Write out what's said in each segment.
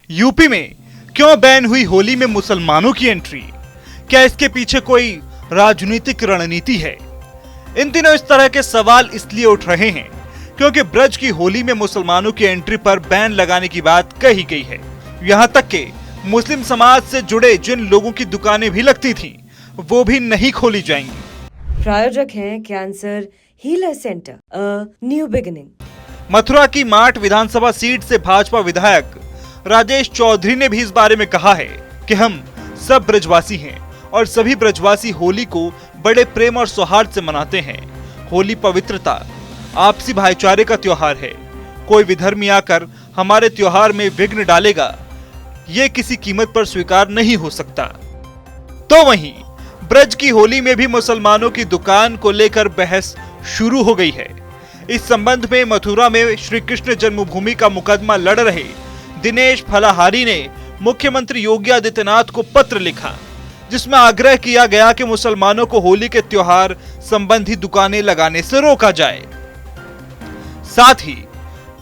UP में क्यों ban हुई होली में मुसलमानों की एंट्री? क्या इसके पीछे कोई राजनीतिक रणनीति है? इन दिनों इस तरह के सवाल इसलिए उठ रहे हैं क्योंकि ब्रज की होली में मुसलमानों की एंट्री पर बैन लगाने की बात कही गई है। यहाँ तक कि मुस्लिम समाज से जुड़े जिन लोगों की दुकानें भी लगती थीं, वो भी नहीं खोली जाएंगी। प्रायोजक हैं cancer healer centre, new beginning. Mathura की माठ विधानसभा सीट से भाजपा विधायक राजेश चौधरी ने भी इस बारे में कहा है कि हम सब ब्रजवासी हैं और सभी ब्रजवासी होली को बड़े प्रेम और सौहार्द से मनाते हैं। होली पवित्रता, आपसी भाईचारे का त्योहार है। कोई विधर्मी आकर हमारे त्योहार में विघ्न डालेगा, ये किसी कीमत पर स्वीकार नहीं हो सकता। तो वहीं ब्रज की होली में भी मुसलमानों की दुकान को लेकर बहस शुरू हो गई है। इस संबंध में मथुरा में श्री कृष्ण जन्मभूमि का मुकदमा लड़ रहे दिनेश फलाहारी ने मुख्यमंत्री योगी आदित्यनाथ को पत्र लिखा, जिसमें आग्रह किया गया कि मुसलमानों को होली के त्योहार संबंधी दुकानें लगाने से रोका जाए। साथ ही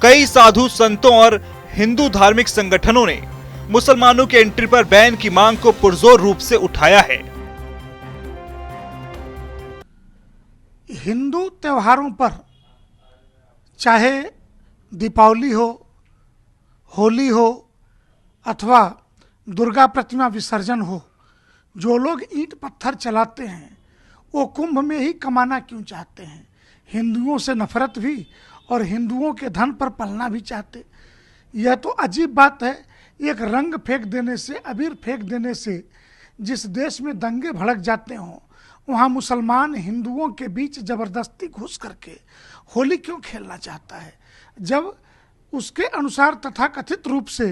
कई साधु संतों और हिंदू धार्मिक संगठनों ने मुसलमानों के एंट्री पर बैन की मांग को पुरजोर रूप से उठाया है। हिंदू त्योहारों पर, चाहे दीपावली हो, होली हो अथवा दुर्गा प्रतिमा विसर्जन हो, जो लोग ईंट पत्थर चलाते हैं वो कुंभ में ही कमाना क्यों चाहते हैं? हिंदुओं से नफरत भी और हिंदुओं के धन पर पलना भी चाहते। यह तो अजीब बात है। एक रंग फेंक देने से, अबीर फेंक देने से जिस देश में दंगे भड़क जाते हों, वहाँ मुसलमान हिंदुओं के बीच जबरदस्ती घुस करके होली क्यों खेलना चाहता है? जब उसके अनुसार तथाकथित रूप से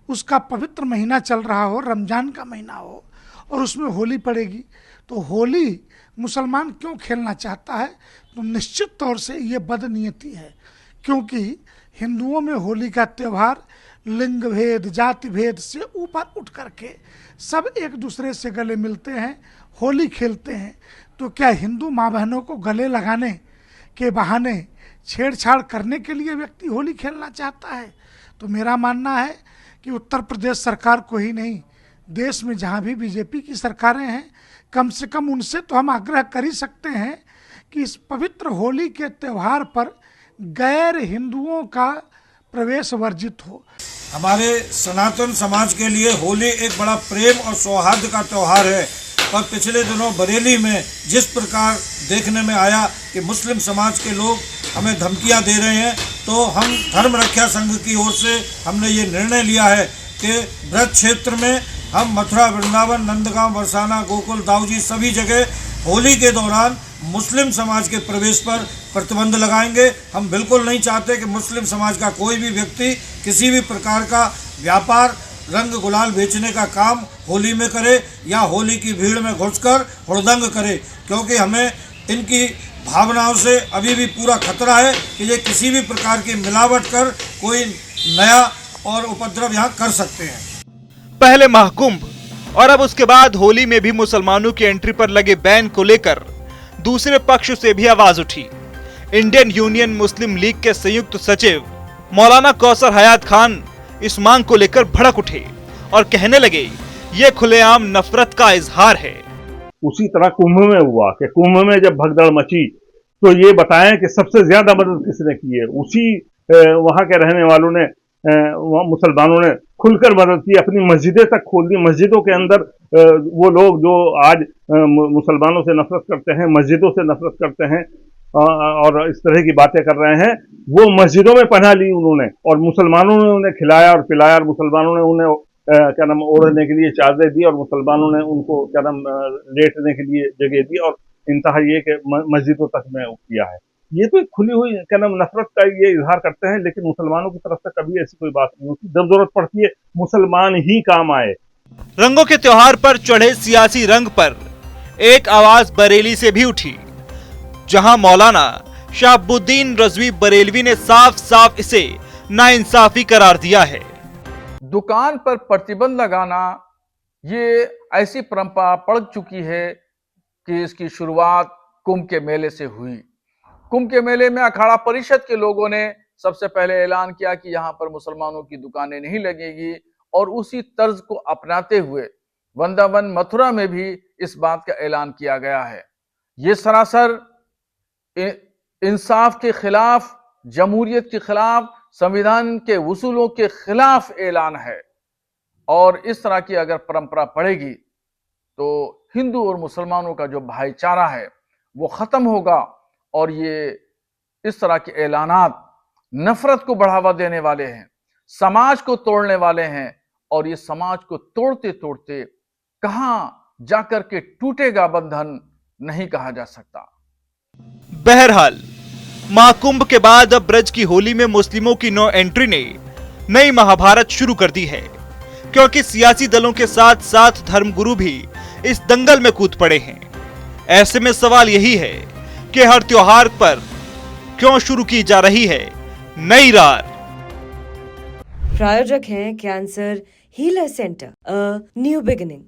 उसका पवित्र महीना चल रहा हो, रमजान का महीना हो, और उसमें होली पड़ेगी, तो होली मुसलमान क्यों खेलना चाहता है? तो निश्चित तौर से ये बदनीयती है, क्योंकि हिंदुओं में होली का त्यौहार लिंग भेद, जाति भेद से ऊपर उठ करके सब एक दूसरे से गले मिलते हैं, होली खेलते हैं। तो क्या हिंदू माँ बहनों को गले लगाने के बहाने छेड़छाड़ करने के लिए व्यक्ति होली खेलना चाहता है? तो मेरा मानना है कि उत्तर प्रदेश सरकार को ही नहीं, देश में जहाँ भी बीजेपी की सरकारें हैं, कम से कम उनसे तो हम आग्रह कर ही सकते हैं कि इस पवित्र होली के त्यौहार पर गैर हिंदुओं का प्रवेश वर्जित हो। हमारे सनातन समाज के लिए होली एक बड़ा प्रेम और सौहार्द का त्यौहार है, और पिछले दिनों बरेली में जिस प्रकार देखने में आया कि मुस्लिम समाज के लोग हमें धमकियां दे रहे हैं, तो हम धर्म रक्षा संघ की ओर से हमने ये निर्णय लिया है कि ब्रज क्षेत्र में हम मथुरा, वृंदावन, नंदगांव, बरसाना, गोकुल, दाऊजी सभी जगह होली के दौरान मुस्लिम समाज के प्रवेश पर प्रतिबंध लगाएंगे। हम बिल्कुल नहीं चाहते कि मुस्लिम समाज का कोई भी व्यक्ति किसी भी प्रकार का व्यापार, रंग गुलाल बेचने का काम होली में करे या होली की भीड़ में घुसकर हुड़दंग करे, क्योंकि हमें इनकी भावनाओं से अभी भी पूरा खतरा है कि ये किसी भी प्रकार की मिलावट कर कोई नया और उपद्रव यहाँ कर सकते हैं। पहले महाकुंभ और अब उसके बाद होली में भी मुसलमानों की एंट्री पर लगे बैन को लेकर दूसरे पक्ष से भी आवाज उठी। इंडियन यूनियन मुस्लिम लीग के संयुक्त सचिव मौलाना कौसर हयात खान इस मांग को लेकर भड़क उठे और कहने लगे, ये खुलेआम नफरत का इजहार है। उसी तरह कुंभ में हुआ कि कुंभ में जब भगदड़ मची तो ये बताएं कि सबसे ज्यादा मदद किसने की है? उसी वहां के रहने वालों ने, मुसलमानों ने खुलकर मदद की, अपनी मस्जिदें तक खोल दी। मस्जिदों के अंदर वो लोग जो आज मुसलमानों से नफरत करते हैं, मस्जिदों से नफरत करते हैं और इस तरह की बातें कर रहे हैं, वो मस्जिदों में पनाह ली उन्होंने, और मुसलमानों ने उन्हें खिलाया और पिलाया, और मुसलमानों ने उन्हें क्या नाम ओढ़ने के लिए चादरें दी, और मुसलमानों ने उनको क्या नाम लेटने के लिए जगह दी, और इंतहा ये कि मस्जिदों तक में किया है। ये तो खुली हुई क्या नाम नफरत का ये इजहार करते हैं, लेकिन मुसलमानों की तरफ से कभी ऐसी कोई बात नहीं होती। जब जरूरत पड़ती है मुसलमान ही काम आए। रंगों के त्योहार पर चढ़े सियासी रंग पर एक आवाज बरेली से भी उठी, जहां मौलाना शहाबुद्दीन रजवी बरेलवी ने साफ साफ इसे नाइंसाफी करार दिया है। दुकान पर प्रतिबंध लगाना ये ऐसी परंपरा पड़ चुकी है कि इसकी शुरुआत कुंभ के मेले से हुई। कुंभ के मेले में अखाड़ा परिषद के लोगों ने सबसे पहले ऐलान किया कि यहाँ पर मुसलमानों की दुकानें नहीं लगेगी, और उसी तर्ज को अपनाते हुए वृंदावन मथुरा में भी इस बात का ऐलान किया गया है। ये सरासर इंसाफ के खिलाफ, जमहूरियत के खिलाफ, संविधान के उसूलों के खिलाफ ऐलान है। और इस तरह की अगर परंपरा पड़ेगी तो हिंदू और मुसलमानों का जो भाईचारा है वो खत्म होगा और ये इस तरह के ऐलानात नफरत को बढ़ावा देने वाले हैं, समाज को तोड़ने वाले हैं और ये समाज को तोड़ते तोड़ते कहां जाकर के टूटेगा बंधन नहीं कहा जा सकता। बहरहाल महाकुंभ के बाद अब ब्रज की होली में मुस्लिमों की नो एंट्री ने नई महाभारत शुरू कर दी है, क्योंकि सियासी दलों के साथ साथ धर्मगुरु भी इस दंगल में कूद पड़े हैं। ऐसे में सवाल यही है कि हर त्योहार पर क्यों शुरू की जा रही है नई रार। प्रायोजक हैं cancer healer centre, a new beginning.